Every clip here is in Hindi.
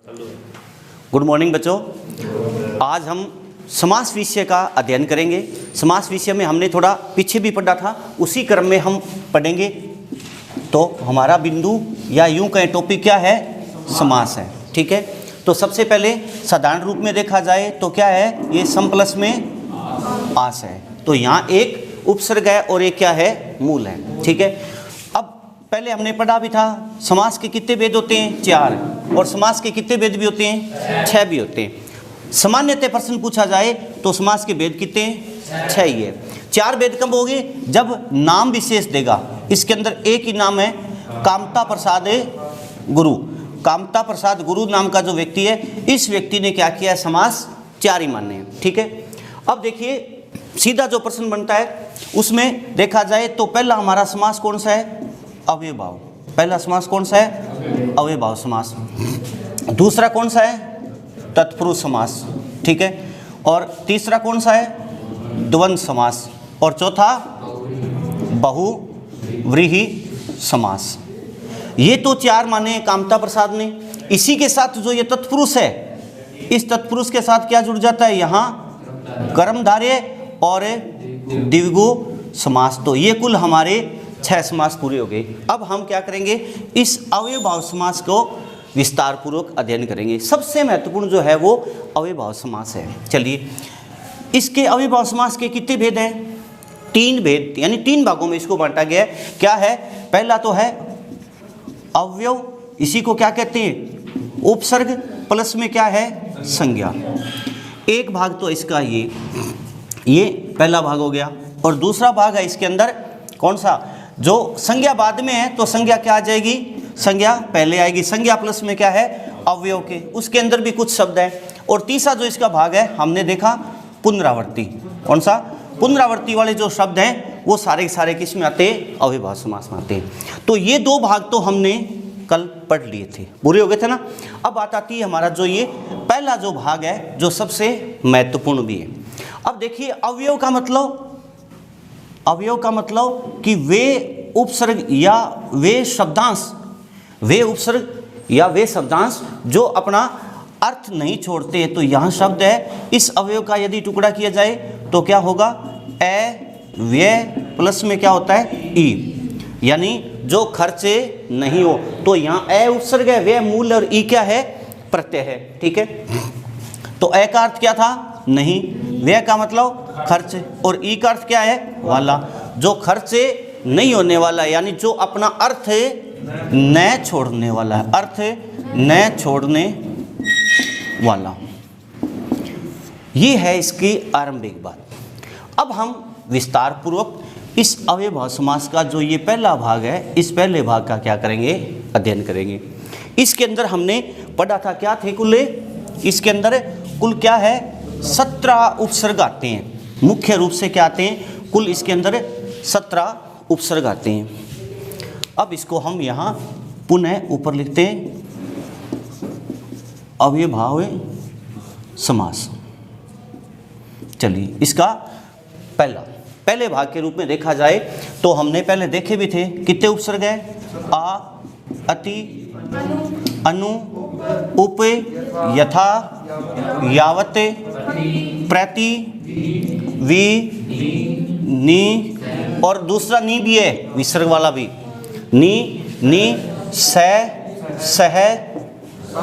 गुड मॉर्निंग बच्चों। आज हम समास विषय का अध्ययन करेंगे। समास विषय में हमने थोड़ा पीछे भी पढ़ा था, उसी क्रम में हम पढ़ेंगे। तो हमारा बिंदु या यूं कहें टॉपिक क्या है? समास है। ठीक है, तो सबसे पहले साधारण रूप में देखा जाए तो क्या है? ये सम प्लस में आस है। तो यहाँ एक उपसर्ग है और एक क्या है? मूल है। ठीक है, अब पहले हमने पढ़ा भी था समास के कितने भेद होते हैं? 4। और समास के कितने भेद भी होते हैं? 6 भी होते हैं। सामान्यतः प्रश्न पूछा जाए तो समास के भेद कितने हैं? 6 ही है। 4 भेद कब होंगे? जब नाम विशेष देगा। इसके अंदर एक ही नाम है, कामता प्रसाद गुरु। कामता प्रसाद गुरु नाम का जो व्यक्ति है, इस व्यक्ति ने क्या किया है? समास 4 ही माने हैं। ठीक है, अब देखिए सीधा जो प्रश्न बनता है उसमें देखा जाए तो पहला हमारा समास कौन सा है? अव्ययभाव। पहला समास कौन सा है? अव्ययभाव समास। दूसरा कौन सा है? तत्पुरुष समास। ठीक है, और तीसरा कौन सा है? द्वंद्व समास। और चौथा बहुव्रीहि समास। ये तो 4 माने कामता प्रसाद ने। इसी के साथ जो ये तत्पुरुष है, इस तत्पुरुष के साथ क्या जुड़ जाता है? यहाँ कर्मधारय और द्विगु समास। तो ये कुल हमारे 6 समास पूरे हो गए। अब हम क्या करेंगे? इस अव्ययभाव समास को विस्तार पूर्वक अध्ययन करेंगे। सबसे महत्वपूर्ण जो है वो अव्ययभाव समास है। चलिए, इसके अव्ययभाव समास के कितने भेद हैं? 3 भेद, यानी 3 भागों में इसको बांटा गया है। क्या है? पहला तो है अव्यव, इसी को क्या कहते हैं? उपसर्ग प्लस में क्या है? संज्ञा। एक भाग तो इसका ये पहला भाग हो गया। और दूसरा भाग है इसके अंदर कौन सा? जो संज्ञा बाद में है तो संज्ञा क्या आ जाएगी? संज्ञा पहले आएगी। संज्ञा प्लस में क्या है? अवयव के, उसके अंदर भी कुछ शब्द है। और तीसरा जो इसका भाग है हमने देखा पुनरावर्ती। कौन सा? पुनरावर्ती वाले जो शब्द हैं वो सारे के सारे किस में आते हैं? अव्ययभाव समास में आते हैं। तो ये 2 भाग तो हमने कल पढ़ लिए थे, पूरे हो गए थे ना। अब बात आती है हमारा जो ये पहला जो भाग है, जो सबसे महत्वपूर्ण भी है। अब देखिए अवयव का मतलब, अवयव का मतलब कि वे उपसर्ग या वे शब्दांश, वे उपसर्ग या वे शब्दांश जो अपना अर्थ नहीं छोड़ते। तो यहाँ शब्द है, इस अवयव का यदि टुकड़ा किया जाए तो क्या होगा? ए व्यय प्लस में क्या होता है? ई, यानी जो खर्चे नहीं हो। तो यहाँ ए उपसर्ग है, व्यय मूल, और ई क्या है? प्रत्यय है। ठीक है, तो ए का अर्थ क्या था? नहीं। व्यय का मतलब खर्च, और ई का अर्थ क्या है? वाला। जो खर्चे नहीं होने वाला, यानी जो अपना अर्थ न छोड़ने वाला है, अर्थ न छोड़ने वाला, ये है इसकी आरंभिक बात। अब हम विस्तार पूर्वक इस अव्ययभाव समास का जो ये पहला भाग है, इस पहले भाग का क्या करेंगे? अध्ययन करेंगे। इसके अंदर हमने पढ़ा था क्या थे कुल? इसके अंदर कुल क्या है? 17 उपसर्ग आते हैं। मुख्य रूप से क्या आते हैं? कुल इसके अंदर 17 उपसर्ग आते हैं। अब इसको हम यहाँ पुनः ऊपर लिखते हैं, अव्ययभाव समास। चलिए, इसका पहले भाग के रूप में देखा जाए तो हमने पहले देखे भी थे। कितने उपसर्ग है? आ, अति, अनु, उप, यथा, यावत, प्रति, वि, नी, और दूसरा नी भी है, विसर्ग वाला भी। नी, सह, सह,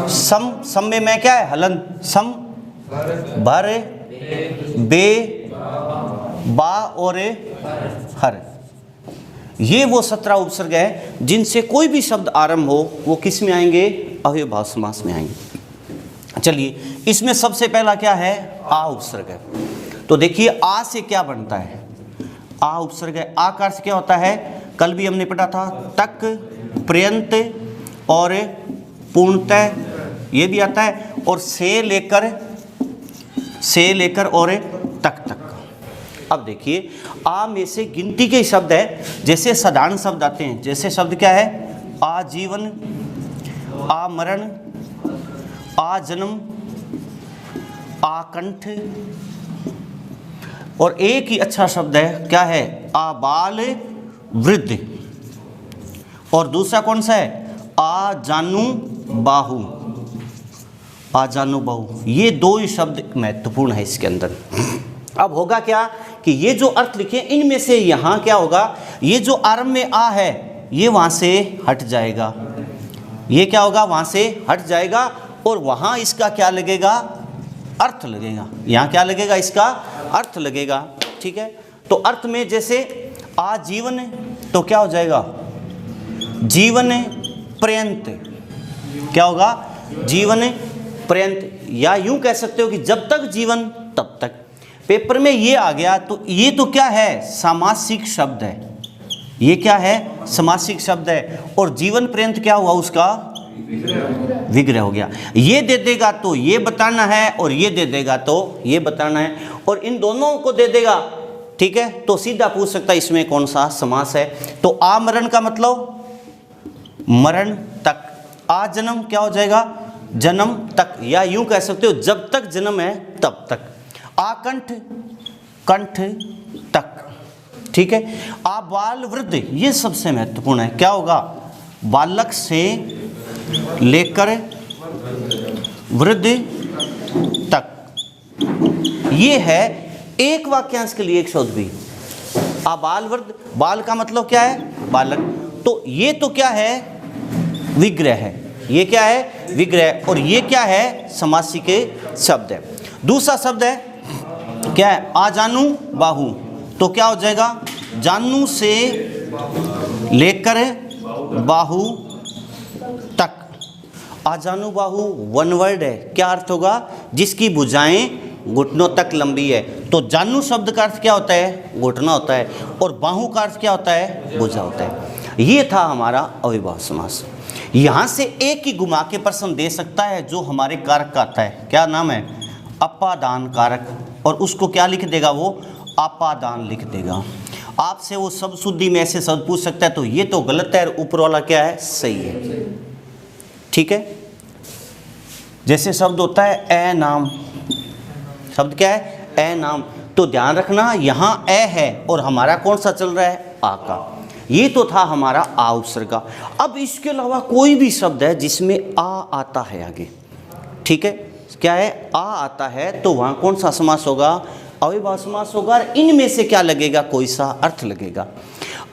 सम, सम में मैं क्या है? हलन, सम, भर, बे, बा और हर। ये वो 17 उपसर्ग है जिनसे कोई भी शब्द आरंभ हो वो किस में आएंगे? अव्ययभाव समास में आएंगे। चलिए, इसमें सबसे पहला क्या है? आ उपसर्ग है। तो देखिए आ से क्या बनता है? आ उपसर्ग है। आ का अर्थ क्या होता है? कल भी हमने पढ़ा था, तक, पर्यंत और पूर्णतः, ये भी आता है। और से लेकर और तक तक। अब देखिए आ में से गिनती के शब्द है, जैसे साधारण शब्द आते हैं। जैसे शब्द क्या है? आजीवन, आमरण, आजन्म, आकंठ। और एक ही अच्छा शब्द है, क्या है? आबाल वृद्ध। और दूसरा कौन सा है? आ जानू बाहु। आ जानो बहु, ये दो ही शब्द महत्वपूर्ण है इसके अंदर। अब होगा क्या कि ये जो अर्थ लिखे इनमें से यहाँ क्या होगा, ये जो आरंभ में आ है ये वहाँ से हट जाएगा, ये क्या होगा वहाँ से हट जाएगा और वहाँ इसका क्या लगेगा, अर्थ लगेगा। यहाँ क्या लगेगा, इसका अर्थ लगेगा। ठीक है, तो अर्थ में जैसे आजीवन तो क्या हो जाएगा, जीवन पर्यंत, क्या होगा, जीवन पर्यंत, या यूं कह सकते हो कि जब तक जीवन तब तक। पेपर में ये आ गया तो ये तो क्या है, सामासिक शब्द है, ये क्या है, सामासिक शब्द है। और जीवन पर्यंत क्या हुआ, उसका विग्रह हो गया। ये दे देगा तो ये बताना है और ये दे देगा तो ये बताना है, और इन दोनों को दे देगा। ठीक है, तो सीधा पूछ सकता है इसमें कौन सा समास है। तो आमरण का मतलब मरण तक, आ जन्म क्या हो जाएगा, जन्म तक, या यूं कह सकते हो जब तक जन्म है तब तक। आकंठ, कंठ तक। ठीक है, आबाल वृद्ध, ये सबसे महत्वपूर्ण है, क्या होगा, बालक से लेकर वृद्ध तक। ये है एक वाक्यांश के लिए एक शब्द भी। आबाल वृद्ध, बाल का मतलब क्या है, बालक, तो ये तो क्या है, विग्रह है, ये क्या है, विग्रह, और ये क्या है, समासी के शब्द है। दूसरा शब्द है क्या है, आ जानू बाहु, तो क्या हो जाएगा, जानू से लेकर बाहु तक। आ जानू बाहु वन वर्ड है, क्या अर्थ होगा, जिसकी भुजाएं घुटनों तक लंबी है। तो जानू शब्द का अर्थ क्या होता है, घुटना होता है, और बाहु का अर्थ क्या होता है, भुजा होता है। ये था हमारा अविभाज्य समास। यहाँ से एक ही घुमा के प्रश्न दे सकता है जो हमारे कारक का आता है, क्या नाम है, अपादान कारक, और उसको क्या लिख देगा, वो अपादान लिख देगा। आपसे वो सब शुद्धि में ऐसे शब्द पूछ सकता है, तो ये तो गलत है और ऊपर वाला क्या है, सही है। ठीक है, जैसे शब्द होता है ए नाम, शब्द क्या है, ए नाम, तो ध्यान रखना यहाँ ए है और हमारा कौन सा चल रहा है, आ का। ये तो था हमारा आ उपसर्ग का। अब इसके अलावा कोई भी शब्द है जिसमें आ आता है आगे, ठीक है, क्या है, आ आता है, तो वहाँ कौन सा समास होगा, अविभाज्य समास होगा। इनमें से क्या लगेगा, कोई सा अर्थ लगेगा।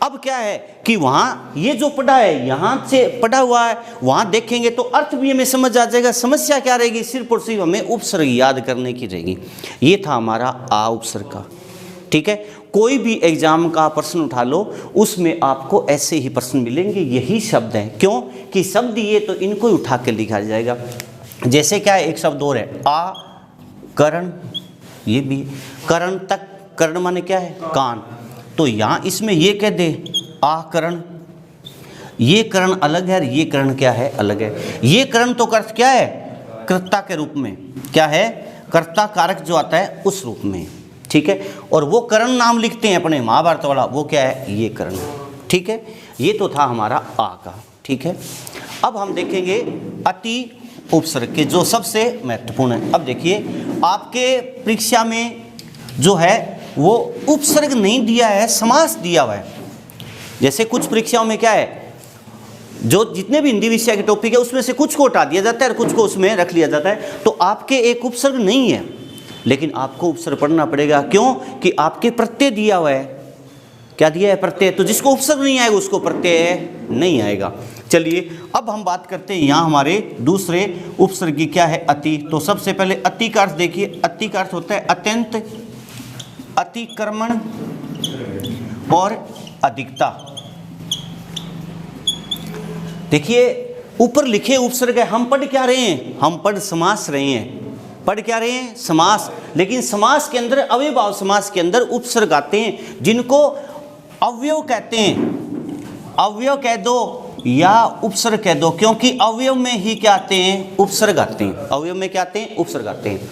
अब क्या है कि वहाँ ये जो पढ़ा है, यहाँ से पढ़ा हुआ है, वहाँ देखेंगे तो अर्थ भी हमें समझ आ जाएगा। समस्या क्या रहेगी, सिर्फ और सिर्फ हमें उपसर्ग याद करने की रहेगी। ये था हमारा आ उपसर्ग का। ठीक है, कोई भी एग्जाम का प्रश्न उठा लो, उसमें आपको ऐसे ही प्रश्न मिलेंगे, यही शब्द हैं। क्यों कि शब्द ये तो इनको ही उठा के लिखा जाएगा। जैसे क्या है, एक शब्द और है, आ करण, ये भी करण तक, करण माने क्या है, कान, तो यहाँ इसमें ये कह दे आ करण, ये करण अलग है, ये करण क्या है, अलग है। ये करण तो अर्थ क्या है, कर्ता के रूप में, क्या है, कर्ता कारक जो आता है उस रूप में। ठीक है, और वो करण नाम लिखते हैं अपने महाभारत वाला, वो क्या है, ये करण। ठीक है, ये तो था हमारा आ का। ठीक है, अब हम देखेंगे अति उपसर्ग के, जो सबसे महत्वपूर्ण है। अब देखिए, आपके परीक्षा में जो है वो उपसर्ग नहीं दिया है, समास दिया हुआ है। जैसे कुछ परीक्षाओं में क्या है, जो जितने भी हिंदी विषय के टॉपिक है उसमें से कुछ को हटा दिया जाता है और कुछ को उसमें रख लिया जाता है। तो आपके एक उपसर्ग नहीं है, लेकिन आपको उपसर्ग पढ़ना पड़ेगा। क्यों कि आपके प्रत्यय दिया हुआ है, क्या दिया है, प्रत्यय। तो जिसको उपसर्ग नहीं आएगा उसको प्रत्यय नहीं आएगा। चलिए अब हम बात करते हैं यहाँ हमारे दूसरे उपसर्ग की, क्या है, अति। तो सबसे पहले अति का अर्थ देखिए। अति का अर्थ होता है अत्यंत, अतिक्रमण और अधिकता। देखिए ऊपर लिखे उपसर्ग है, हम पढ़ क्या रहे हैं, हम पढ़ समास रहे हैं। पढ़ क्या रहे हैं, समास। लेकिन समास के अंदर, अव्ययभाव समास के अंदर उपसर्ग आते हैं जिनको अवयव कहते हैं। अवयव कह दो या उपसर्ग कह दो, क्योंकि अवयव में ही क्या आते हैं, उपसर्ग आते हैं। अवयव में क्या आते हैं, उपसर्ग आते हैं।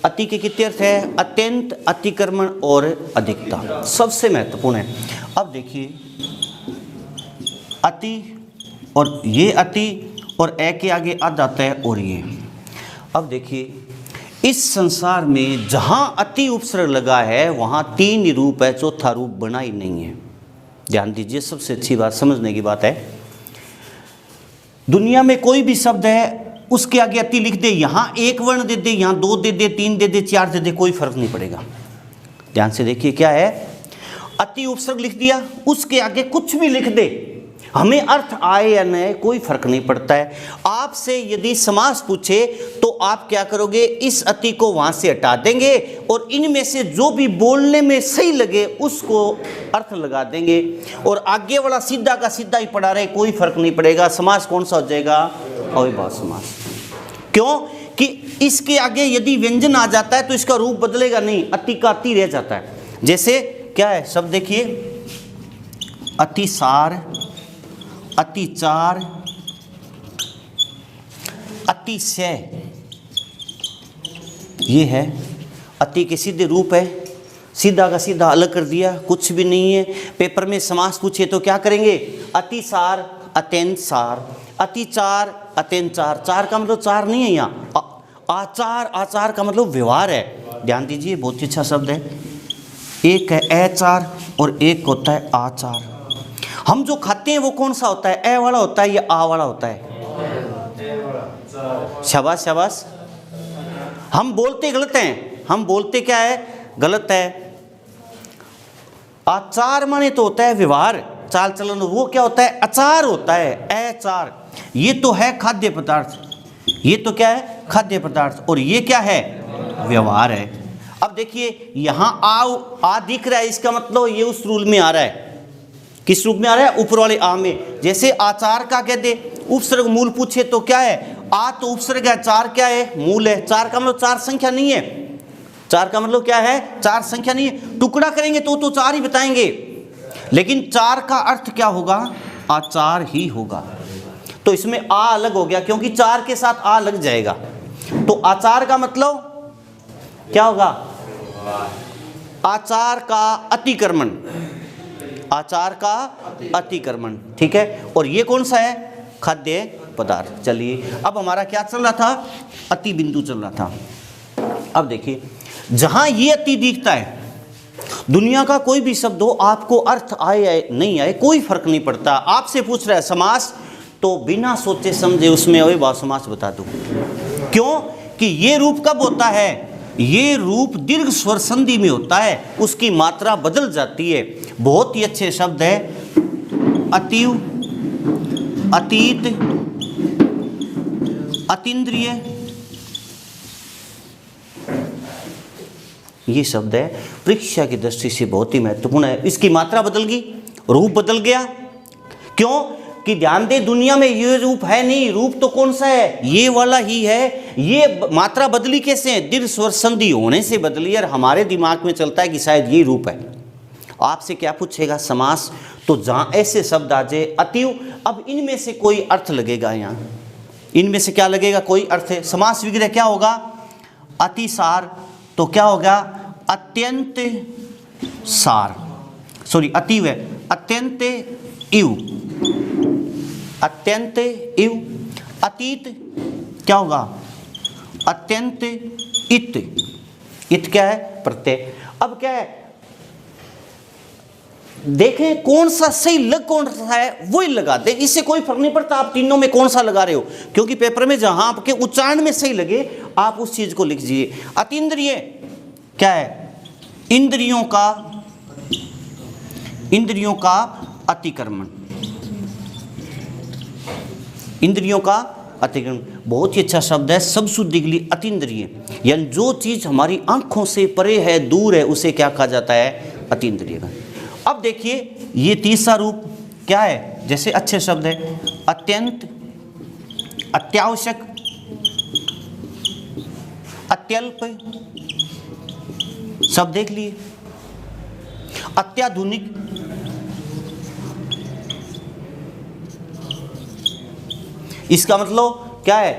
अति के कितने अर्थ है, अत्यंत, अतिक्रमण और अधिकता, सबसे महत्वपूर्ण है। अब देखिए अति, और ये अति, और ए के आगे अध आता है, और ये। अब देखिए इस संसार में जहाँ अति उपसर्ग लगा है वहाँ तीन ही रूप है, चौथा रूप बना ही नहीं है। ध्यान दीजिए, सबसे अच्छी बात, समझने की बात है। दुनिया में कोई भी शब्द है उसके आगे अति लिख दे, यहाँ एक वर्ण दे दे, यहाँ 2 दे दे, 3 दे दे, 4 दे दे, कोई फर्क नहीं पड़ेगा। ध्यान से देखिए क्या है, अति उपसर्ग लिख दिया, उसके आगे कुछ भी लिख दे, हमें अर्थ आए या नहीं कोई फर्क नहीं पड़ता है। आपसे यदि समास पूछे तो आप क्या करोगे, इस अति को वहां से हटा देंगे और इनमें से जो भी बोलने में सही लगे उसको अर्थ लगा देंगे, और आगे वाला सीधा का सीधा ही पढ़ा रहे, कोई फर्क नहीं पड़ेगा। समास कौन सा हो जाएगा, अविभाज्य समास। क्यों कि इसके आगे यदि व्यंजन आ जाता है तो इसका रूप बदलेगा नहीं, अति का अति रह जाता है। जैसे क्या है शब्द देखिए, अतिसार, अतिचार, अतिशय, ये है अति के सीधे रूप है, सीधा का सीधा अलग कर दिया, कुछ भी नहीं है। पेपर में समास पूछे तो क्या करेंगे, अतिसार, अत्यंत सार, अतिचार, अत्यंत चार। चार का मतलब चार नहीं है यहाँ, आचार, आचार का मतलब व्यवहार है। ध्यान दीजिए, बहुत ही अच्छा शब्द है। एक है अचार और एक होता है आचार। हम जो खाते हैं वो कौन सा होता है, ए वाला होता है या आ वाला होता है? शाबाश शाबाश। हम बोलते गलत हैं, हम बोलते क्या है, गलत है। आचार माने तो होता है व्यवहार, चाल चलन, वो क्या होता है, आचार होता है, अचार। ये तो है खाद्य पदार्थ, ये तो क्या है, खाद्य पदार्थ, और ये क्या है, व्यवहार है। अब देखिए यहाँ आ दिख रहा है, इसका मतलब ये उस रूल में आ रहा है। किस रूप में आ रहा है, ऊपर वाले आ में। जैसे आचार का कह दे, उपसर्ग मूल पूछे तो क्या है, आ तो उपसर्ग है, चार क्या है, मूल है। चार का मतलब चार संख्या नहीं है, चार का मतलब क्या है, चार संख्या नहीं है। टुकड़ा करेंगे तो चार ही बताएंगे, लेकिन चार का अर्थ क्या होगा, आचार ही होगा। तो इसमें आ अलग हो गया क्योंकि चार के साथ आ लग जाएगा। तो आचार का मतलब क्या होगा, आचार का अतिक्रमण, आचार का अतिक्रमण, ठीक है। और ये कौन सा है, खाद्य पदार्थ। चलिए अब हमारा क्या चल रहा था, अति बिंदु चल रहा था। अब देखिए जहां ये अति दिखता है, दुनिया का कोई भी शब्द हो, आपको अर्थ आए या नहीं आए कोई फर्क नहीं पड़ता। आपसे पूछ रहा है समास, तो बिना सोचे समझे उसमें अविभाज्य समास बता दूं। क्यों कि ये रूप कब होता है, ये रूप दीर्घ स्वर संधि में होता है, उसकी मात्रा बदल जाती है। बहुत ही अच्छे शब्द है, अतीव, अतीत, अतीन्द्रिय, ये शब्द है, परीक्षा की दृष्टि से बहुत ही महत्वपूर्ण है। इसकी मात्रा बदल गई, रूप बदल गया। क्यों कि ध्यान दे, दुनिया में ये रूप है नहीं, रूप तो कौन सा है, ये वाला ही है। ये मात्रा बदली कैसे है, दीर्घ स्वर संधि होने से बदली, और हमारे दिमाग में चलता है कि शायद ये रूप है। आपसे क्या पूछेगा समास, तो जहां ऐसे शब्द आ जाए अतिव, अब इनमें से कोई अर्थ लगेगा, यहाँ इनमें से क्या लगेगा, कोई अर्थ है। समास विग्रह क्या होगा, अतिसार, तो क्या होगा, अत्यंत सार, सॉरी अतीव है, अत्यंत इव, अत्यंत इव। अतीत क्या होगा, अत्यंत इत, इत क्या है, प्रत्यय। अब क्या है, देखें कौन सा सही लग कौन सा है वही लगा दे, इससे कोई फर्क नहीं पड़ता आप तीनों में कौन सा लगा रहे हो, क्योंकि पेपर में जहां आपके उच्चारण में सही लगे आप उस चीज को लिख दीजिए। अतीन्द्रिय क्या है, इंद्रियों का अतिक्रमण, इंद्रियों का अतिक्रमण, बहुत ही अच्छा शब्द है। सब शुद्धि के लिए अतीन्द्रिय, यानी जो चीज हमारी आंखों से परे है, दूर है, उसे क्या कहा जाता है, अतीन्द्रिय। अब देखिए ये तीसरा रूप क्या है, जैसे अच्छे शब्द है, अत्यंत, अत्यावश्यक, अत्यल्प, सब देख लिए। अत्याधुनिक, इसका मतलब क्या है,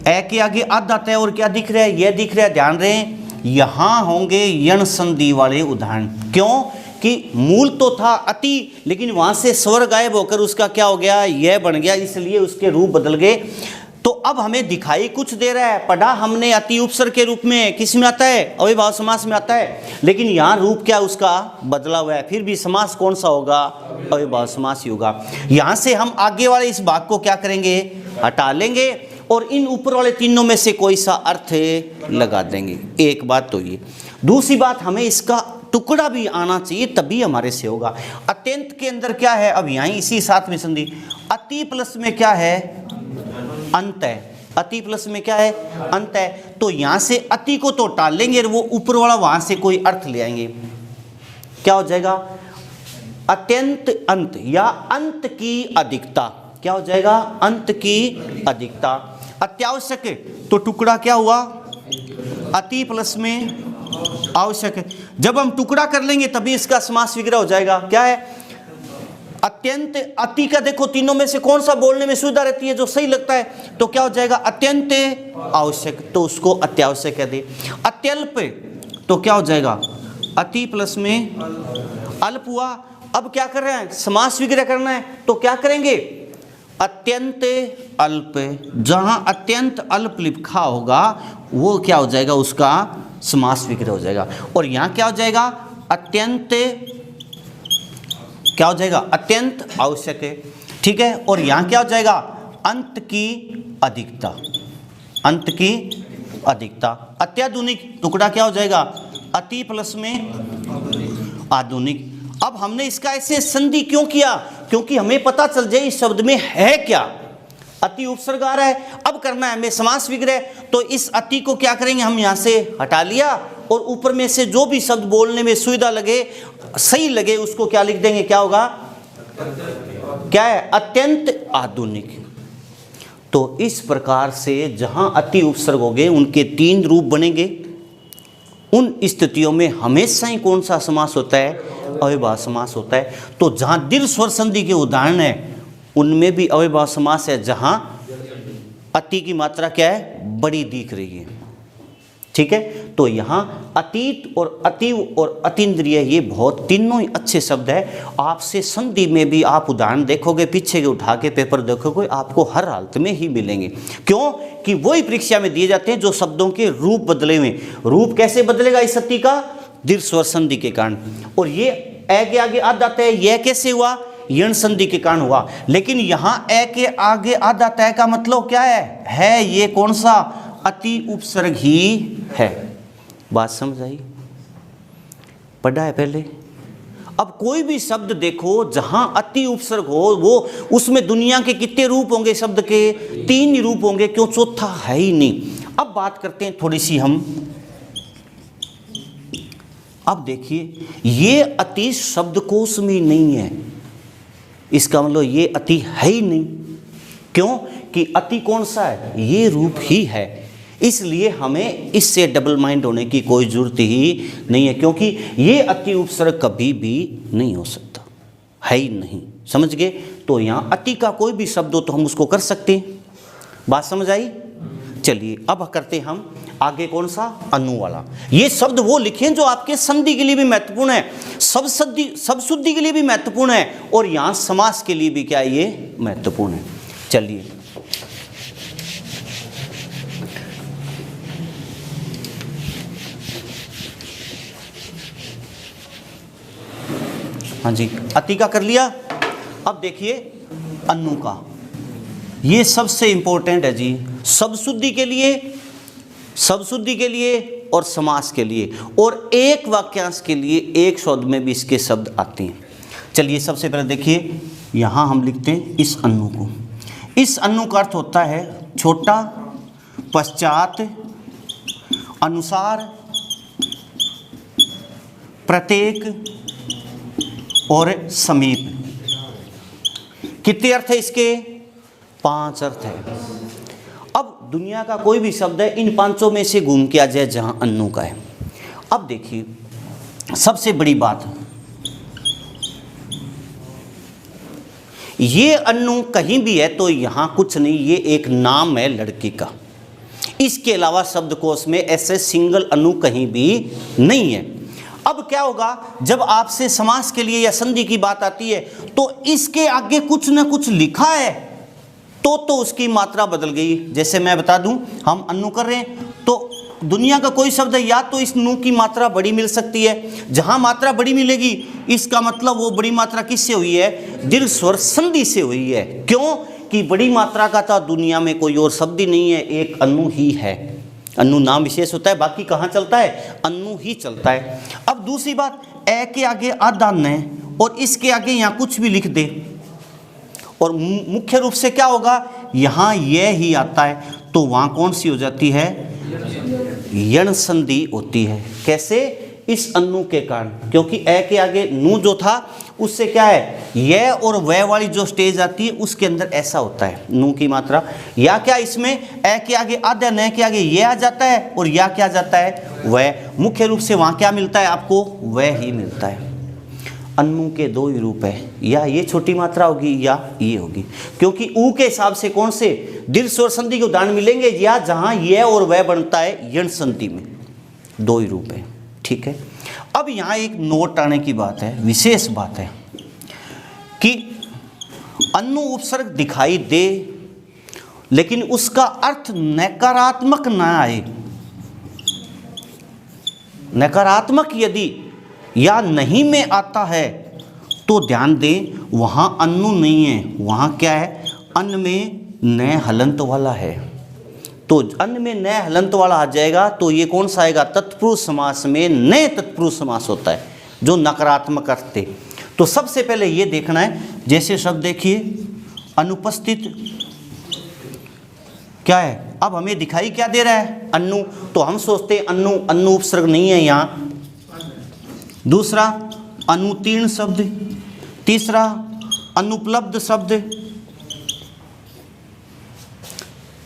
ए के आगे अद आता है और क्या दिख रहा है, यह दिख रहा है। ध्यान रहे यहां होंगे यण संधि वाले उदाहरण। क्यों कि मूल तो था अति, लेकिन वहां से स्वर गायब होकर उसका क्या हो गया, यह बन गया, इसलिए उसके रूप बदल गए। तो अब हमें दिखाई कुछ दे रहा है, पढ़ा हमने अति उपसर्ग के रूप में, किस में आता है, अविभाज्य समास में आता है, लेकिन यहाँ रूप क्या उसका बदला हुआ है। फिर भी समास कौन सा होगा, अव्ययभाव समास ही होगा। यहां से हम आगे वाले इस भाग को क्या करेंगे, हटा लेंगे और इन ऊपर वाले तीनों में से कोई सा अर्थ लगा देंगे। एक बात तो ये। दूसरी बात, हमें इसका टुकड़ा भी आना चाहिए, तभी हमारे से होगा। अत्यंत के अंदर क्या है, अब यहीं इसी साथ में संधि, अति प्लस में क्या है, अंत है। अति प्लस में क्या है, अंत है। तो यहां से अति को तो टाल लेंगे और वो ऊपर वाला वहां से कोई अर्थ ले आएंगे। क्या हो जाएगा, अत्यंत अंत या अंत की अधिकता। क्या हो जाएगा, अंत की अधिकता। अत्यावश्यक तो टुकड़ा क्या हुआ, अति प्लस में आवश्यक। जब हम टुकड़ा कर लेंगे तभी इसका समास विग्रह हो जाएगा। क्या है, अत्यंत, अति का देखो तीनों में से कौन सा बोलने में सुविधा रहती है, जो सही लगता है, तो क्या हो जाएगा, अत्यंत आवश्यक, तो उसको अत्यावश्यक कह दे। अत्यल्प तो क्या हो जाएगा, अति प्लस में अल्प हुआ। अब क्या कर रहे हैं, समास विग्रह करना है, तो क्या करेंगे, अत्यंत अल्प। जहां अत्यंत अल्प लिखा होगा वो क्या हो जाएगा, उसका समास विग्रह हो जाएगा। और यहां क्या हो जाएगा, अत्यंत, क्या हो जाएगा, अत्यंत आवश्यक है, ठीक है। और यहां क्या हो जाएगा, अंत की अधिकता, अंत की अधिकता। अत्याधुनिक टुकड़ा क्या हो जाएगा, अति प्लस में आधुनिक। अब हमने इसका ऐसे संधि क्यों किया, क्योंकि हमें पता चल जाए इस शब्द में है क्या। अति उपसर्ग आ रहा है, अब करना है हमें समास विग्रह, तो इस अति को क्या करेंगे, हम यहां से हटा लिया और ऊपर में से जो भी शब्द बोलने में सुविधा लगे, सही लगे, उसको क्या लिख देंगे, क्या होगा, क्या है, अत्यंत आधुनिक। तो इस प्रकार से जहां अति उपसर्ग हो गए उनके 3 रूप बनेंगे। उन स्थितियों में हमेशा ही कौन सा समास होता है, अव्ययभाव समास होता है। तो जहां दीर्घ स्वर संधि के उदाहरण है उनमें भी अव्ययभाव समास है, जहां अति की मात्रा क्या है, बड़ी दिख रही है, ठीक है। तो यहाँ अतीत और अतीव और अतीन्द्रिय ये बहुत तीनों ही अच्छे शब्द है। आपसे संधि में भी आप उदाहरण देखोगे, पीछे के उठा के पेपर देखोगे, आपको हर हालत में ही मिलेंगे। क्यों कि वही परीक्षा में दिए जाते हैं जो शब्दों के रूप बदले हुए। रूप कैसे बदलेगा इस अति का, दीर्घ स्वर संधि के कारण। और ये ए के आगे आध आता है, यह कैसे हुआ, यण संधि के कारण हुआ। लेकिन यहाँ ए के आगे आध आता है का मतलब क्या है ये कौन सा, अति उपसर्ग ही है। बात समझ आई, पढ़ा है पहले। अब कोई भी शब्द देखो जहां अति उपसर्ग हो, वो उसमें दुनिया के कितने रूप होंगे, शब्द के 3 रूप होंगे, क्यों चौथा है ही नहीं। अब बात करते हैं थोड़ी सी हम, अब देखिए ये अति शब्दकोश में नहीं है, इसका मतलब ये अति है ही नहीं। क्यों कि अति कौन सा है, ये रूप ही है। इसलिए हमें इससे डबल माइंड होने की कोई जरूरत ही नहीं है, क्योंकि ये अति उपसर्ग कभी भी नहीं हो सकता, है ही नहीं। समझ गए। तो यहाँ अति का कोई भी शब्द हो तो हम उसको कर सकते हैं। बात समझ आई। चलिए अब करते हैं हम आगे, कौन सा, अनु वाला। ये शब्द वो लिखें जो आपके संधि के लिए भी महत्वपूर्ण है, सब शुद्धि के लिए भी महत्वपूर्ण है, और यहाँ समास के लिए भी क्या है, ये महत्वपूर्ण है। चलिए हाँ जी, अति का कर लिया। अब देखिए अनु का, ये सबसे इंपॉर्टेंट है जी, सब शुद्धि के लिए और समास के लिए, और एक वाक्यांश के लिए एक शब्द में भी इसके शब्द आते हैं। चलिए सबसे पहले देखिए, यहाँ हम लिखते हैं इस अनु को। इस अनु का अर्थ होता है छोटा, पश्चात, अनुसार, प्रत्येक और समीप। कितने अर्थ है इसके, 5 अर्थ है। अब दुनिया का कोई भी शब्द है, इन 5 में से घूम के आ जाए जहां अनु का है। अब देखिए सबसे बड़ी बात, ये अनु कहीं भी है तो यहां कुछ नहीं, ये एक नाम है लड़की का। इसके अलावा शब्दकोश में ऐसे सिंगल अनु कहीं भी नहीं है। अब क्या होगा, जब आपसे समास के लिए या संधि की बात आती है तो इसके आगे कुछ ना कुछ लिखा है तो उसकी मात्रा बदल गई। जैसे मैं बता दूं, हम अनु कर रहे हैं तो दुनिया का कोई शब्द है, या तो इस नु की मात्रा बड़ी मिल सकती है, जहां मात्रा बड़ी मिलेगी इसका मतलब वो बड़ी मात्रा किससे हुई है, दीर्घ स्वर संधि से हुई है। क्यों कि बड़ी मात्रा का तो दुनिया में कोई और शब्द ही नहीं है, एक अनु ही है। अनु नाम विशेष होता है, बाकी कहाँ चलता है, अनु ही चलता है। अब दूसरी बात, ए के आगे आधा न और इसके आगे यहाँ कुछ भी लिख दे और मुख्य रूप से क्या होगा, यहाँ यह ही आता है, तो वहाँ कौन सी हो जाती है, यण संधि होती है। कैसे, इस अनु के कारण, क्योंकि ए के आगे नु जो था उससे क्या है, यह और वह वाली जो स्टेज आती है उसके अंदर ऐसा होता है नु की मात्रा। या क्या इसमें ए के आगे आधा न के आगे यह आ जाता है और या क्या जाता है, वह। मुख्य रूप से वहाँ क्या मिलता है आपको, वह ही मिलता है। अनु के दो ही रूप है, या ये छोटी मात्रा होगी या ये होगी, क्योंकि ऊ के हिसाब से कौन से दीर्घ स्वर संधि के उदाहरण मिलेंगे, या जहाँ यह और वह बनता है यण संधि में, दो ही रूप है। ठीक है, अब यहाँ एक नोट आने की बात है, विशेष बात है कि अनु उपसर्ग दिखाई दे लेकिन उसका अर्थ नकारात्मक ना आए। नकारात्मक यदि या नहीं में आता है तो ध्यान दें वहां अनु नहीं है, वहां क्या है, अन्न में न हलंत वाला है। तो अन्न में न हलंत वाला आ जाएगा तो ये कौन सा आएगा, तत्पुरुष समास में न तत्पुरुष समास होता है जो नकारात्मक अर्थ थे। तो सबसे पहले ये देखना है, जैसे शब्द देखिए अनुपस्थित क्या है, अब हमें दिखाई क्या दे रहा है, अनु, तो हम सोचते हैं अनु, अनु उपसर्ग नहीं है यहाँ। दूसरा अनुतीर्ण शब्द, तीसरा अनुपलब्ध शब्द,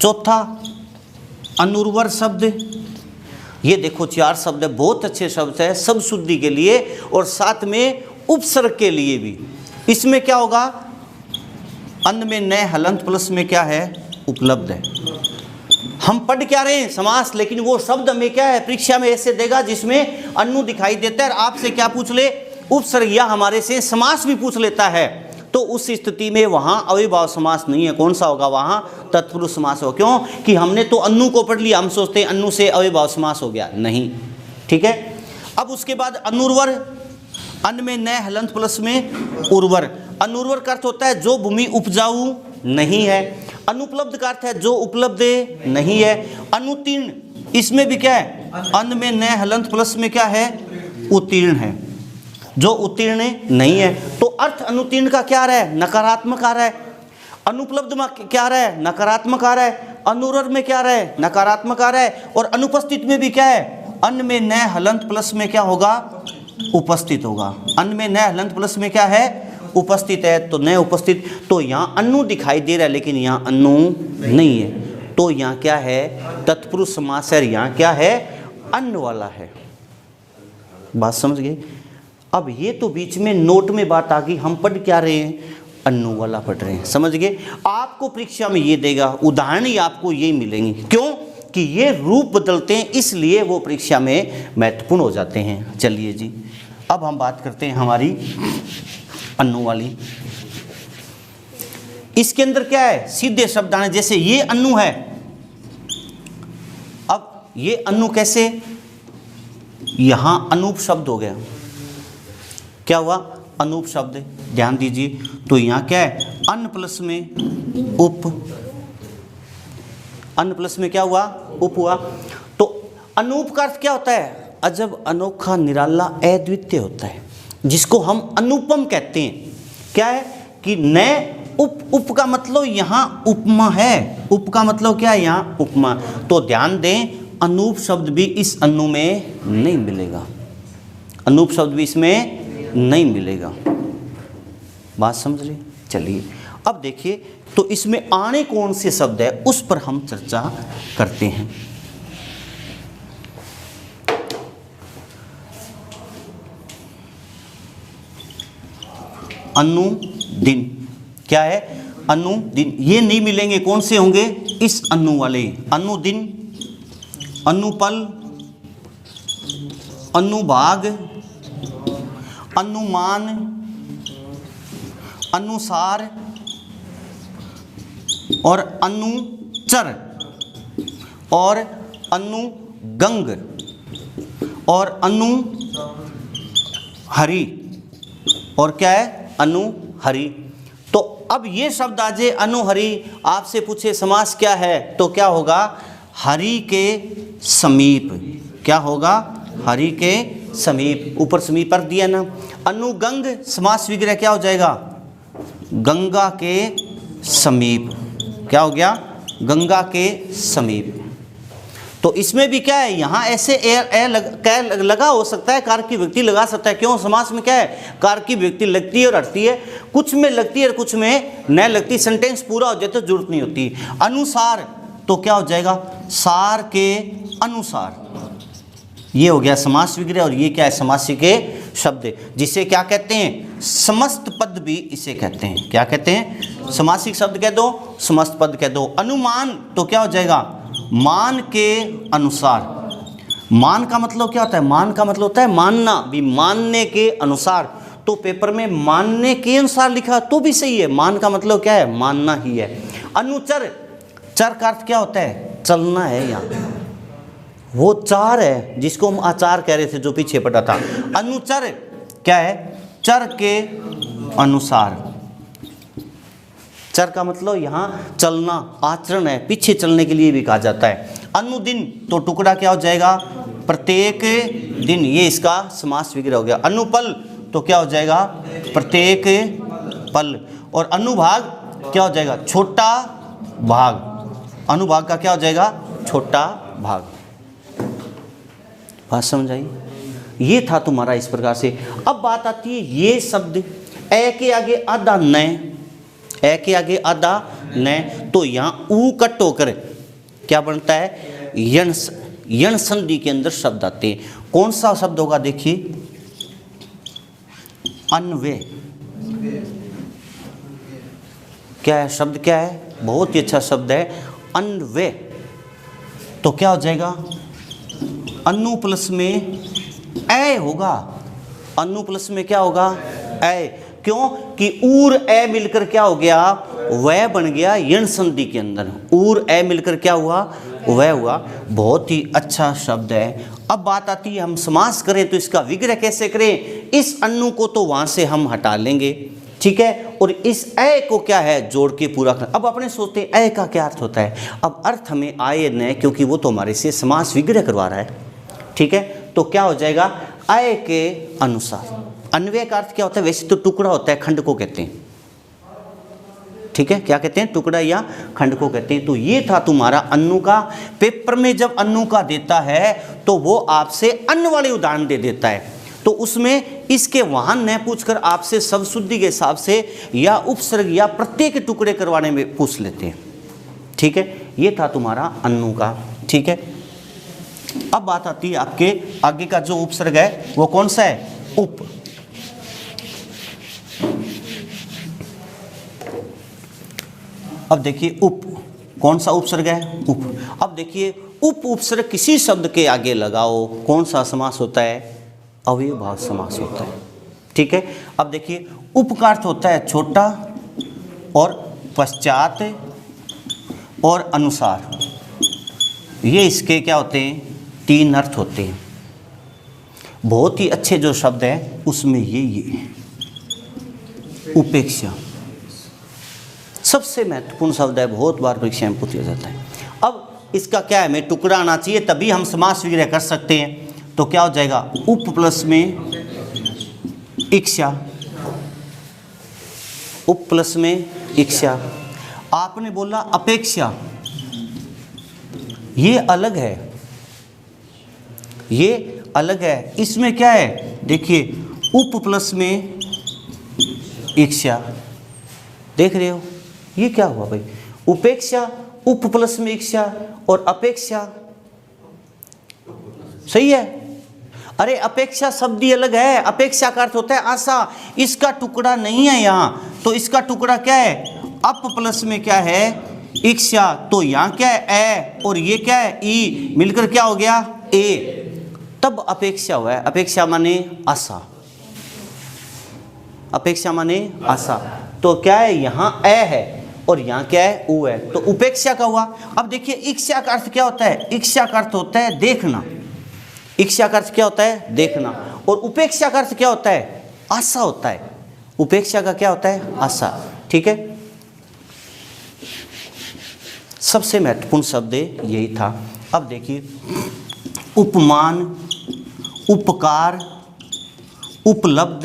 चौथा अनुर्वर शब्द। ये देखो चार शब्द है, बहुत अच्छे शब्द है शब्द शुद्धि के लिए और साथ में उपसर्ग के लिए भी। इसमें क्या होगा, अन्न में न हलंत प्लस में क्या है, उपलब्ध है। हम पढ़ क्या रहे हैं, समास, लेकिन वो शब्द हमें क्या है परीक्षा में ऐसे देगा जिसमें अनु दिखाई देता है और आपसे क्या पूछ ले, उपसर्ग, या हमारे से समास भी पूछ लेता है। तो उस स्थिति में वहाँ अविभाव समास नहीं है, कौन सा होगा, वहाँ तत्पुरुष समास हो। क्यों कि हमने तो अनु को पढ़ लिया, हम सोचते हैं अनु से अविभाव समास हो गया, नहीं। ठीक है, अब उसके बाद अनुर्वर, अन्न में न हलंत प्लस में उर्वर। अनुर्वर का अर्थ होता है जो भूमि उपजाऊ नहीं है। अनुपलब्ध का अर्थ है जो उपलब्ध नहीं है। अनुतीर्ण, इसमें भी क्या है, अन्न में न हलंत प्लस में क्या है, उत्तीर्ण है, जो उत्तीर्ण नहीं है। तो अर्थ अनुतीर्ण का क्या आ रहा है, नकारात्मक आ रहा है। अनुपलब्ध में क्या आ रहा है, नकारात्मक आ रहा है। अनुर्वर में क्या आ रहा है, नकारात्मक आ रहा है। और अनुपस्थित में भी क्या है, अन्न में न हलंत प्लस में क्या होगा, उपस्थित होगा। अन्न में न हलंत प्लस में क्या है, उपस्थित है, तो न उपस्थित। तो यहाँ अनु दिखाई दे रहा है लेकिन यहाँ अनु नहीं है, तो यहाँ क्या है, तत्पुरुष समास है, यहाँ क्या है, अन्न वाला है। बात समझ गए। अब ये तो बीच में नोट में बात आ गई, हम पढ़ क्या रहे हैं, अनु वाला पढ़ रहे हैं, समझ गए। आपको परीक्षा में ये देगा, उदाहरण ही आपको ये मिलेंगे। क्यों कि ये रूप बदलते हैं, इसलिए वो परीक्षा में महत्वपूर्ण हो जाते हैं। चलिए जी, अब हम बात करते हैं हमारी अनु वाली। इसके अंदर क्या है, सीधे शब्द आने, जैसे ये अनु है। अब ये अनु कैसे, यहां अनूप शब्द हो गया, क्या हुआ, अनूप शब्द, ध्यान दीजिए। तो यहाँ क्या है, अन्न प्लस में उप, अन्न प्लस में क्या हुआ, उप हुआ। तो अनूप का अर्थ क्या होता है, अजब, अनोखा, निराला, अद्वितीय होता है, जिसको हम अनुपम कहते हैं। क्या है कि न उप, उप का मतलब यहाँ उपमा है, उप का मतलब क्या है, यहाँ उपमा। तो ध्यान दें अनूप शब्द भी इस अनु में नहीं मिलेगा, अनूप शब्द भी इसमें नहीं मिलेगा। बात समझ ली। चलिए अब देखिए, तो इसमें आने कौन से शब्द है उस पर हम चर्चा करते हैं। अनु दिन, क्या है, अनु दिन, ये नहीं मिलेंगे, कौन से होंगे, इस अनु वाले। अनु दिन, अनुपल, अनुभाग, अनुमान, अनुसार और अनुचर और गंग और अनु हरि, और क्या है अनु हरि। तो अब ये शब्द आ जाए अनु हरि, आपसे पूछे समास क्या है तो क्या होगा हरि के समीप। क्या होगा हरि के समीप, ऊपर समीप पर दिया ना। अनुगंग समास विग्रह क्या हो जाएगा गंगा के समीप। क्या हो गया गंगा के समीप। तो इसमें भी क्या है यहाँ ऐसे क्या लगा हो सकता है, कार की व्यक्ति लगा सकता है। क्यों समास में क्या है कार की व्यक्ति लगती है और हटती है, कुछ में लगती है और कुछ में न लगती, सेंटेंस पूरा हो जाए तो जरूरत नहीं होती। अनुसार तो क्या हो जाएगा सार के अनुसार, ये हो गया समास विग्रह। और ये क्या है समासी के शब्द, जिसे क्या कहते हैं समस्त पद भी इसे कहते हैं। क्या कहते हैं समासिक शब्द कह दो, समस्त पद कह दो। अनुमान तो क्या हो जाएगा मान के अनुसार। मान का मतलब क्या होता है, मान का मतलब होता है मानना, भी मानने के अनुसार। तो पेपर में मानने के अनुसार लिखा तो भी सही है, मान का मतलब क्या है मानना ही है। अनुचर, चर का अर्थ क्या होता है चलना है, यहाँ वो चार है जिसको हम आचार कह रहे थे जो पीछे पड़ा था। अनुचर क्या है चर के अनुसार। चर का मतलब यहाँ चलना आचरण है, पीछे चलने के लिए भी कहा जाता है। अनुदिन तो टुकड़ा क्या हो जाएगा प्रत्येक दिन, ये इसका समास विग्रह हो गया। अनुपल तो क्या हो जाएगा प्रत्येक पल। और अनुभाग क्या हो जाएगा छोटा भाग। अनुभाग का क्या हो जाएगा छोटा भाग। बात समझ आई, ये था तुम्हारा इस प्रकार से। अब बात आती है ये शब्द ए के आगे आधा न, ए के आगे आधा न, तो यहाँ ऊ कट होकर क्या बनता है यण, यण संधि के अंदर शब्द आते हैं। कौन सा शब्द होगा देखिए अन्वय। क्या है शब्द, क्या है बहुत ही अच्छा शब्द है अन्वय। तो क्या हो जाएगा अनु प्लस में ए होगा, अनु प्लस में क्या होगा ए। क्यों कि ऊर ए मिलकर क्या हो गया वह बन गया यण संधि के अंदर, ऊर ए मिलकर क्या हुआ वह हुआ। बहुत ही अच्छा शब्द है। अब बात आती है हम समास करें तो इसका विग्रह कैसे करें। इस अनु को तो वहां से हम हटा लेंगे, ठीक है, और इस ए को क्या है जोड़ के पूरा करना। अब अपने सोचते हैं ए का क्या अर्थ होता है। अब अर्थ हमें आए न, क्योंकि वो तो हमारे से समास विग्रह करवा रहा है, ठीक है। तो क्या हो जाएगा आय के अनुसार। अन्वय का अर्थ क्या होता है, वैसे तो टुकड़ा होता है, खंड को कहते हैं, ठीक है, क्या कहते हैं टुकड़ा या खंड को कहते हैं। तो ये था तुम्हारा अनु का। पेपर में जब अनु का देता है तो वो आपसे अन्न वाले उदाहरण दे देता है, तो उसमें इसके वाहन न पूछकर आपसे सब शुद्धि के हिसाब से या उपसर्ग या प्रत्येक टुकड़े करवाने में पूछ लेते हैं, ठीक है। ये था तुम्हारा अनु का, ठीक है। अब बात आती है आपके आगे का जो उपसर्ग है वो कौन सा है उप। अब देखिए उप कौन सा उपसर्ग है उप। अब देखिए उप उपसर्ग किसी शब्द के आगे लगाओ कौन सा समास होता है अव्ययभाव समास होता है, ठीक है। अब देखिए उप का अर्थ होता है छोटा और पश्चात और अनुसार। ये इसके क्या होते हैं तीन अर्थ होते हैं। बहुत ही अच्छे जो शब्द है उसमें ये उपेक्षा सबसे महत्वपूर्ण शब्द है, बहुत बार परीक्षा में पूछा जाता है। अब इसका क्या है, हमें टुकड़ा आना चाहिए तभी हम समास विग्रह कर सकते हैं। तो क्या हो जाएगा उप प्लस में इच्छा, उप प्लस में इच्छा। आपने बोला अपेक्षा, ये अलग है, ये अलग है। इसमें क्या है देखिए उप प्लस में इच्छा, देख रहे हो ये क्या हुआ भाई, उपेक्षा उप प्लस में इच्छा और अपेक्षा, सही है। अरे अपेक्षा शब्द ही अलग है, अपेक्षा का अर्थ होता है आशा, इसका टुकड़ा नहीं है यहाँ। तो इसका टुकड़ा क्या है अप प्लस में क्या है इच्छा, तो यहाँ क्या है ए और ये क्या है ई, मिलकर क्या हो गया ए, तब अपेक्षा हुआ है। अपेक्षा माने आशा, अपेक्षा माने आशा। तो क्या है यहाँ ए है और यहाँ क्या है, उ है, तो उपेक्षा का हुआ। अब देखिए इच्छा का अर्थ क्या होता है, इच्छा का अर्थ होता है देखना, इच्छा का अर्थ क्या होता है, देखना, और उपेक्षा का अर्थ क्या होता है, आशा होता है, उपेक्षा का क्या होता है, आशा। ठीक है, सबसे महत्वपूर्ण शब्द यही था। अब देखिए उपमान, उपकार, उपलब्ध,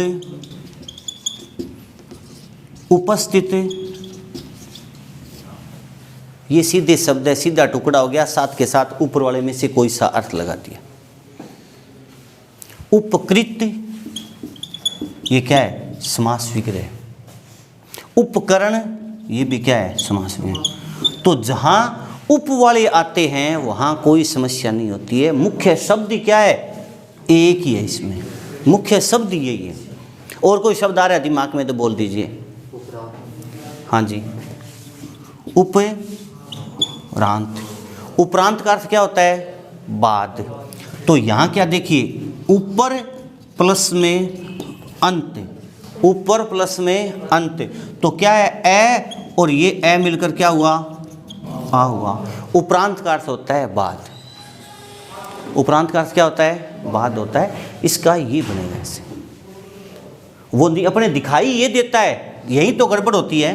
उपस्थित, ये सीधे शब्द है, सीधा टुकड़ा हो गया, साथ के साथ ऊपर वाले में से कोई सा अर्थ लगा दिया। उपकृत, ये क्या है, समास विग्रह। उपकरण, ये भी क्या है, समास विग्रह। तो जहां उप वाले आते हैं वहां कोई समस्या नहीं होती है। मुख्य शब्द क्या है, एक ही है, इसमें मुख्य शब्द यही है। और कोई शब्द आ रहा है दिमाग में तो बोल दीजिए। हाँ जी, उपरांत, उपरांत का अर्थ क्या होता है, बाद। तो यहाँ क्या देखिए, ऊपर प्लस में अंत, ऊपर प्लस में अंत, तो क्या है, ए और ये ए मिलकर क्या हुआ, आ हुआ। उपरांत का अर्थ होता है बाद, उपरांत का अर्थ क्या होता है, बाद होता है। इसका ये बनेगा ऐसे, वो अपने दिखाई ये देता है, यही तो गड़बड़ होती है,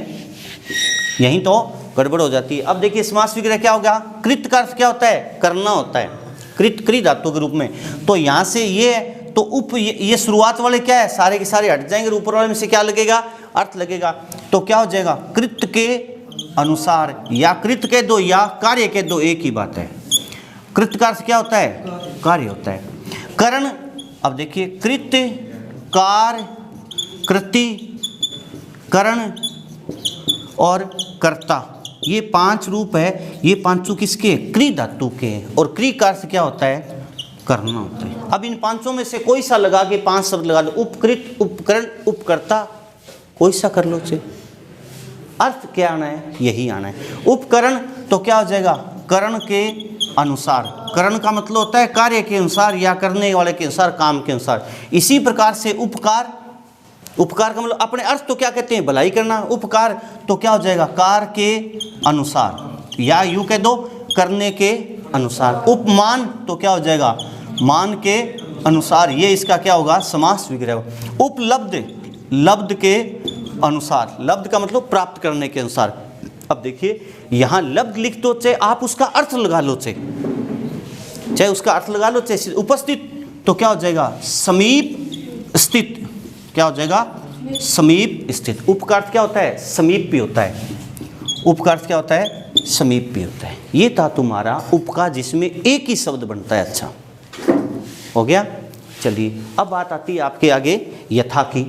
यही तो गड़बड़ हो जाती है। अब देखिए समास विग्रह क्या हो गया, कृत का अर्थ क्या होता है, करना होता है, कृत क्री धातु के रूप में। तो यहाँ से ये है, तो उप ये शुरुआत वाले क्या है, सारे के सारे हट जाएंगे, ऊपर वाले में से क्या लगेगा, अर्थ लगेगा। तो क्या हो जाएगा, कृत के अनुसार, या कृत के दो या कार्य के दो एक ही बात है। कृत का अर्थ क्या होता है, कार्य होता है। करण, अब देखिए कृत, कार, कृति, करण और कर्ता, ये पांच रूप है। ये पांचों किसके, क्री धातु के हैं। और क्री का अर्थ क्या होता है, करना होता है। अब इन पांचों में से कोई सा लगा के पांच शब्द लगा लो, उपकृत, उपकरण, उपकर्ता, कोई सा कर लो से, अर्थ क्या आना है, यही आना है। उपकरण तो क्या हो जाएगा, करण के अनुसार। करण का मतलब होता है कार्य के अनुसार या करने वाले के अनुसार, काम के अनुसार। इसी प्रकार से उपकार, उपकार का मतलब अपने अर्थ तो क्या कहते हैं, भलाई करना। उपकार तो क्या हो जाएगा, कार के अनुसार, या यूं कह दो करने के अनुसार। उपमान तो क्या हो जाएगा, मान के अनुसार, ये इसका क्या होगा, समास विग्रह। उपलब्ध, लब्ध के अनुसार, लब्ध का मतलब प्राप्त करने के अनुसार। अब देखिए यहाँ लब्ध लिख दो, चाहे आप उसका अर्थ लगा लो, चाहे उसका अर्थ लगा लो, चाहे उपस्थित तो क्या हो जाएगा, समीप स्थित, क्या हो जाएगा, समीप स्थित। उप का अर्थ क्या होता है, समीप भी होता है। उप का अर्थ क्या होता है, समीप भी होता है। ये था तुम्हारा उप का, जिसमें एक ही शब्द बनता है। अच्छा हो गया। चलिए अब बात आती है आपके आगे यथा की।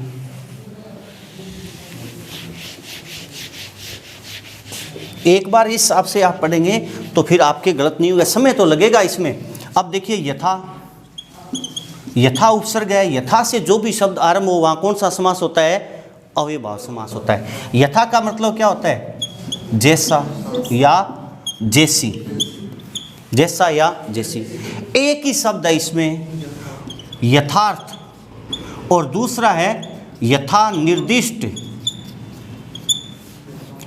एक बार इस हिसाब से आप पढ़ेंगे तो फिर आपके गलत नहीं होगा, समय तो लगेगा इसमें। अब देखिए यथा, यथा उपसर्ग है, यथा से जो भी शब्द आरंभ हो वहाँ कौन सा समास होता है, अव्ययभाव समास होता है। यथा का मतलब क्या होता है, जैसा या जैसी, जैसा या जैसी। एक ही शब्द है इसमें, यथार्थ, और दूसरा है यथा निर्दिष्ट।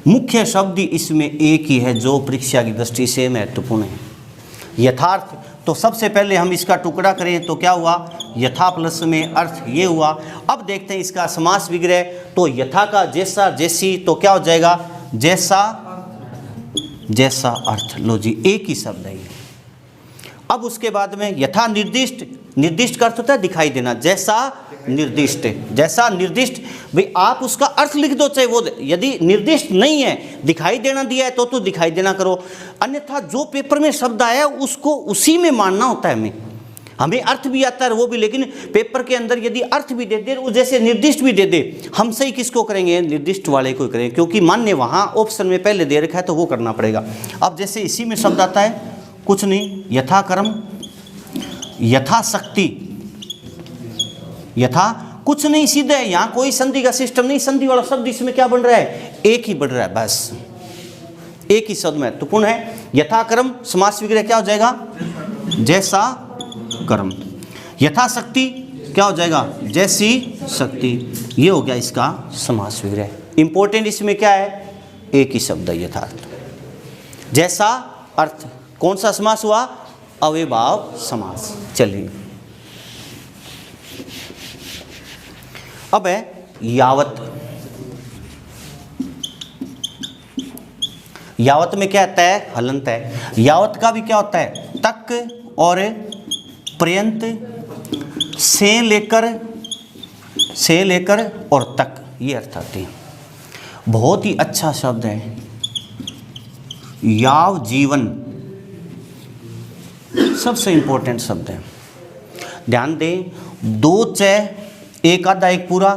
मुख्य शब्द इसमें एक ही है जो परीक्षा की दृष्टि से महत्वपूर्ण है। यथार्थ तो सबसे पहले हम इसका टुकड़ा करें तो क्या हुआ, यथा प्लस में अर्थ, ये हुआ। अब देखते हैं इसका समास विग्रह। तो यथा का जैसा जैसी तो क्या हो जाएगा, जैसा जैसा अर्थ। लो जी, एक ही शब्द है ये। अब उसके बाद में यथा निर्दिष्ट, निर्दिष्ट का अर्थ होता है दिखाई देना, जैसा निर्दिष्ट, जैसा निर्दिष्ट। भाई आप उसका अर्थ लिख दो, चाहे वो यदि निर्दिष्ट नहीं है, दिखाई देना दिया है तो दिखाई देना करो, अन्यथा जो पेपर में शब्द आया उसको उसी में मानना होता है। हमें अर्थ भी आता है वो भी, लेकिन पेपर के अंदर यदि अर्थ भी दे दे, वो जैसे निर्दिष्ट भी दे दे, हम सही किसको करेंगे, निर्दिष्ट वाले को करेंगे, क्योंकि मान्य वहाँ ऑप्शन में पहले दे रखा है तो वो करना पड़ेगा। अब जैसे इसी में शब्द आता है कुछ नहीं, यथा कर्म, यथा शक्ति, यथा कुछ नहीं, सीधे है, यहाँ कोई संधि का सिस्टम नहीं। संधि वाला शब्द इसमें क्या बन रहा है, एक ही बन रहा है, बस एक ही शब्द महत्वपूर्ण है। यथा कर्म समास विग्रह क्या हो जाएगा, जैसा कर्म। यथा शक्ति क्या हो जाएगा, जैसी शक्ति। ये हो गया इसका समास विग्रह। इंपॉर्टेंट इसमें क्या है, एक ही शब्द है यथार्थ। जैसा अर्थ, कौन सा समास हुआ? अव्ययभाव समास। चलिए अब है यावत। यावत में क्या होता है? हलंत है। यावत का भी क्या होता है? तक और पर्यंत, से लेकर और तक, ये अर्थ आते हैं। बहुत ही अच्छा शब्द है याव जीवन, सबसे इंपॉर्टेंट शब्द है। ध्यान दें, दो चय एक आधा एक पूरा,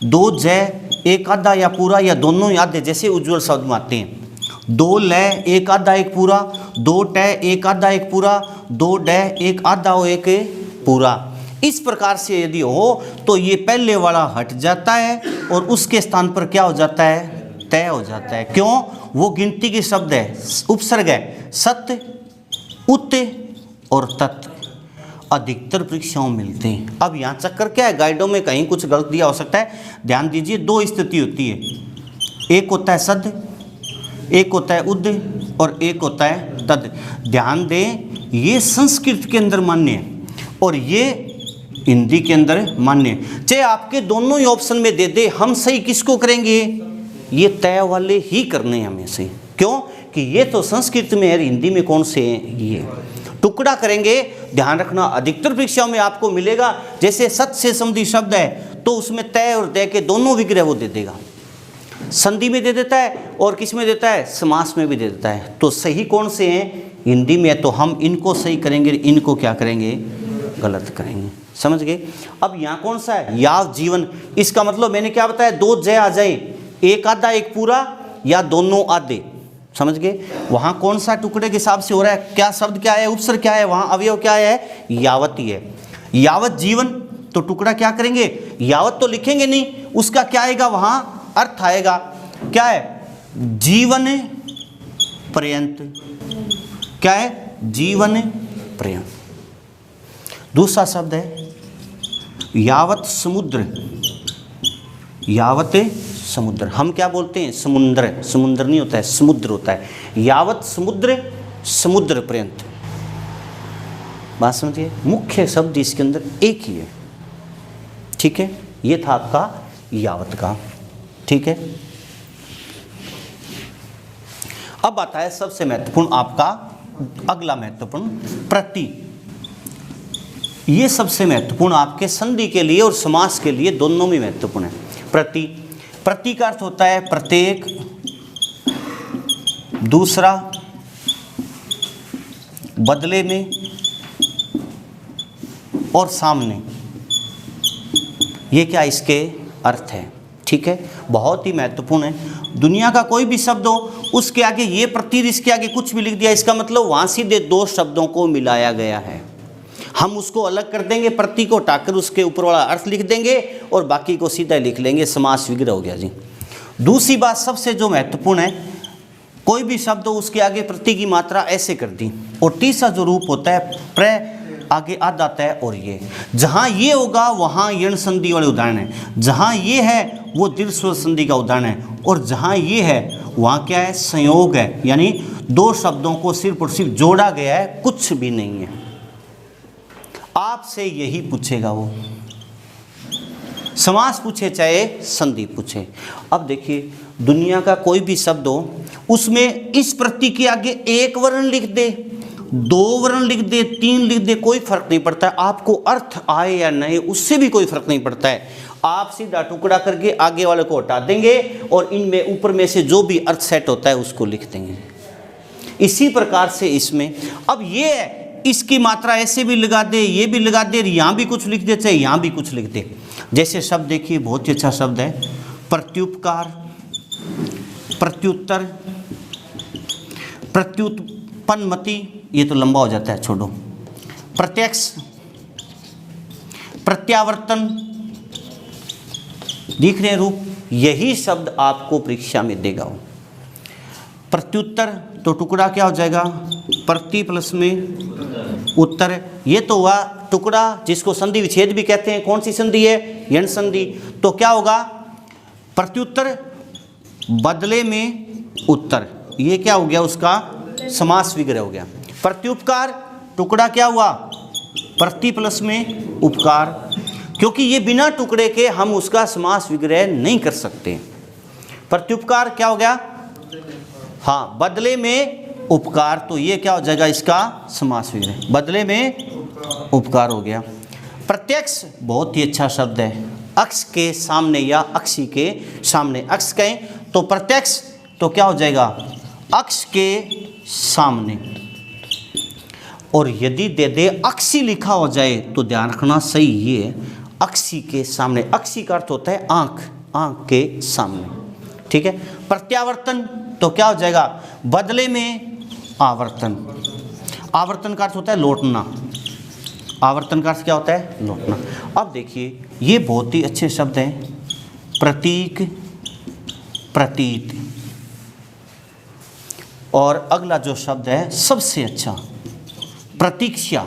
दो जय एक आधा या पूरा या दोनों ही आधे, जैसे उज्ज्वल शब्द में आते हैं। दो लय एक आधा एक पूरा, दो टय एक आधा एक पूरा, दो डय एक आधा और एक पूरा। इस प्रकार से यदि हो तो ये पहले वाला हट जाता है और उसके स्थान पर क्या हो जाता है? तय हो जाता है। क्यों? वो गिनती के शब्द है, उपसर्ग है। सत्य, उत और तत् अधिकतर परीक्षाओं में मिलते हैं। अब यहाँ चक्कर क्या है? गाइडों में कहीं कुछ गलत दिया हो सकता है। ध्यान दीजिए, दो स्थिति होती है, एक होता है सद, एक होता है उद और एक होता है तद। ध्यान दें, ये संस्कृत के अंदर मान्य है और ये हिंदी के अंदर मान्य है। चाहे आपके दोनों ही ऑप्शन में दे दे, हम सही किसको करेंगे? ये तय वाले ही करने हैं हमें सही। क्यों? कि ये तो संस्कृत में है, हिंदी में कौन से हैं? ये टुकड़ा करेंगे। ध्यान रखना, अधिकतर परीक्षाओं में आपको मिलेगा जैसे सत से संधि शब्द है तो उसमें तय और दय के दोनों विग्रह वो दे देगा, संधि में दे देता है और किस में देता है? समास में भी दे देता है। तो सही कौन से हैं? हिंदी में। तो हम इनको सही करेंगे, इनको क्या करेंगे? गलत करेंगे। समझ गए? अब यहाँ कौन सा है? याव जीवन। इसका मतलब मैंने क्या बताया? दो जय आ जाए, एक आधा एक पूरा या दोनों आधे। समझ गए? वहाँ कौन सा टुकड़े के हिसाब से हो रहा है? क्या शब्द क्या है? उपसर्ग क्या है? वहाँ अवयव क्या है? यावती है। यावत जीवन, तो टुकड़ा क्या करेंगे? यावत तो लिखेंगे नहीं, उसका क्या आएगा? वहाँ अर्थ आएगा। क्या है? जीवन पर्यंत। क्या है? जीवन पर्यंत। दूसरा शब्द है यावत समुद्र। यावत समुद्र, हम क्या बोलते हैं? समुद्र। समुद्र नहीं होता है, समुद्र होता है। यावत समुद्र, समुद्र पर्यंत। बात समझिए, मुख्य शब्द इसके अंदर एक ही है। ठीक है, ये था आपका यावत का। ठीक है, अब आता है सबसे महत्वपूर्ण आपका अगला महत्वपूर्ण प्रति। ये सबसे महत्वपूर्ण आपके संधि के लिए और समास के लिए दोनों में महत्वपूर्ण है। प्रति, प्रति का अर्थ होता है प्रत्येक, दूसरा, बदले में और सामने। ये क्या इसके अर्थ है? ठीक है, बहुत ही महत्वपूर्ण है। दुनिया का कोई भी शब्द हो उसके आगे ये प्रति, इसके आगे कुछ भी लिख दिया, इसका मतलब वहाँ सीधे दो शब्दों को मिलाया गया है। हम उसको अलग कर देंगे, प्रति को हटाकर उसके ऊपर वाला अर्थ लिख देंगे और बाकी को सीधा लिख लेंगे, समास विग्रह हो गया जी। दूसरी बात सबसे जो महत्वपूर्ण है, कोई भी शब्द हो उसके आगे प्रति की मात्रा ऐसे कर दी। और तीसरा जो रूप होता है प्र, आगे आद आता है और ये, जहाँ ये होगा वहाँ यण संधि वाले उदाहरण है, जहाँ ये है वो दीर्घ स्वर संधि का उदाहरण है, और जहाँ ये है वहाँ क्या है? संयोग है, यानी दो शब्दों को सिर्फ और सिर्फ जोड़ा गया है, कुछ भी नहीं है। आपसे यही पूछेगा वो, समास पूछे चाहे संधि पूछे। अब देखिए, दुनिया का कोई भी शब्द हो उसमें इस प्रति के आगे एक वर्ण लिख दे, दो वर्ण लिख दे, तीन लिख दे, कोई फर्क नहीं पड़ता है। आपको अर्थ आए या नहीं उससे भी कोई फर्क नहीं पड़ता है। आप सीधा टुकड़ा करके आगे वाले को हटा देंगे और इनमें ऊपर में से जो भी अर्थ सेट होता है उसको लिख देंगे। इसी प्रकार से इसमें अब ये है, इसकी मात्रा ऐसे भी लगा दे, ये भी लगा दे, यहाँ भी कुछ लिख दे, चाहे यहाँ भी कुछ लिख दे। जैसे शब्द देखिए, बहुत ही अच्छा शब्द है प्रत्युपकार, प्रत्युत्तर, प्रत्युत्पन्नमति, ये तो लंबा हो जाता है, छोड़ो। प्रत्यक्ष, प्रत्यावर्तन, दिख रहे हैं रूप, यही शब्द आपको परीक्षा में देगा वो। प्रत्युत्तर तो टुकड़ा क्या हो जाएगा? प्रति प्लस में उत्तर, ये तो हुआ टुकड़ा जिसको संधि विच्छेद भी कहते हैं। कौन सी संधि है? यण संधि। तो क्या होगा? प्रत्युत्तर बदले में उत्तर, ये क्या हो गया, उसका समास विग्रह हो गया। प्रत्युपकार, टुकड़ा क्या हुआ, प्रति प्लस में उपकार, क्योंकि ये बिना टुकड़े के हम उसका समास विग्रह नहीं कर सकते। प्रत्युपकार क्या हो गया, हाँ, बदले में उपकार, तो ये क्या हो जाएगा, इसका समास विग्रह, बदले में उपकार हो गया। प्रत्यक्ष बहुत ही अच्छा शब्द है, अक्ष के सामने या अक्षी के सामने, अक्ष कहें तो प्रत्यक्ष, तो क्या हो जाएगा, अक्ष के सामने। और यदि दे अक्षी लिखा हो जाए तो ध्यान रखना सही ये है, अक्षी के सामने, अक्षी का अर्थ होता है आंख, आंख के सामने, ठीक है। प्रत्यावर्तन तो क्या हो जाएगा, बदले में आवर्तन, आवर्तन का अर्थ होता है लौटना, आवर्तन का अर्थ क्या होता है, लौटना। अब देखिए ये बहुत ही अच्छे शब्द हैं, प्रतीक, प्रतीत, और अगला जो शब्द है सबसे अच्छा, प्रतीक्षा।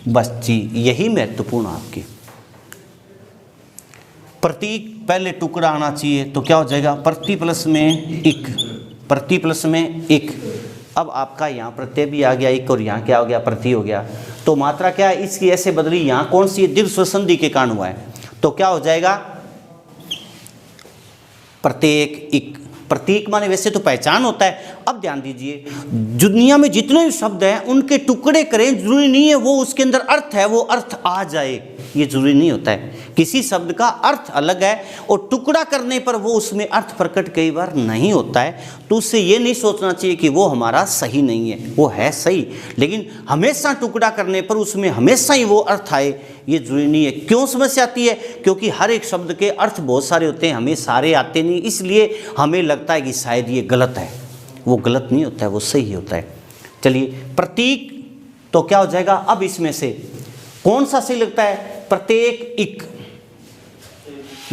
बस जी यही महत्वपूर्ण आपके, प्रतीक पहले टुकड़ा आना चाहिए, तो क्या हो जाएगा, प्रति प्लस में इक, प्रति प्लस में इक। अब आपका यहाँ प्रत्यय भी आ गया इक, और यहाँ क्या हो गया, प्रति हो गया, तो मात्रा क्या है इसकी ऐसे बदली, यहाँ कौन सी दीर्घ स्वसंधि के कारण हुआ है, तो क्या हो जाएगा, प्रत्येक इक। प्रतीक माने वैसे तो पहचान होता है। अब ध्यान दीजिए, दुनिया में जितने भी शब्द हैं उनके टुकड़े करें, जरूरी नहीं है वो उसके अंदर अर्थ है वो अर्थ आ जाए, ये जरूरी नहीं होता है। किसी शब्द का अर्थ अलग है और टुकड़ा करने पर वो उसमें अर्थ प्रकट कई बार नहीं होता है, तो उससे ये नहीं सोचना चाहिए कि वो हमारा सही नहीं है, वो है सही, लेकिन हमेशा टुकड़ा करने पर उसमें हमेशा ही वो अर्थ आए, ये जरूरी नहीं है। क्यों समस्या आती है, क्योंकि हर एक शब्द के अर्थ बहुत सारे होते हैं, हमें सारे आते नहीं, इसलिए हमें लगता है कि शायद ये गलत है, वो गलत नहीं होता है, वो सही होता है। चलिए प्रतीक तो क्या हो जाएगा, अब इसमें से कौन सा सही लगता है, प्रत्येक इक,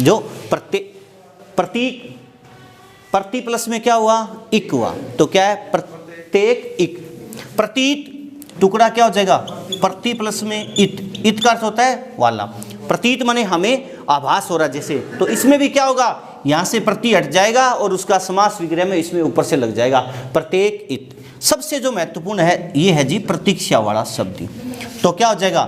जो प्रतीक प्रति प्लस में क्या हुआ, इक हुआ, तो क्या है, प्रत्येक इक। प्रतीत टुकड़ा क्या हो जाएगा, प्रति प्लस में इत, इत का अर्थ होता है वाला, प्रतीत माने हमें आभास हो रहा जैसे, तो इसमें भी क्या होगा, यहाँ से प्रति हट जाएगा और उसका समास विग्रह में इसमें ऊपर से लग जाएगा, प्रत्येक इत। सबसे जो महत्वपूर्ण है ये है जी प्रतीक्षा वाला शब्द, तो क्या हो जाएगा,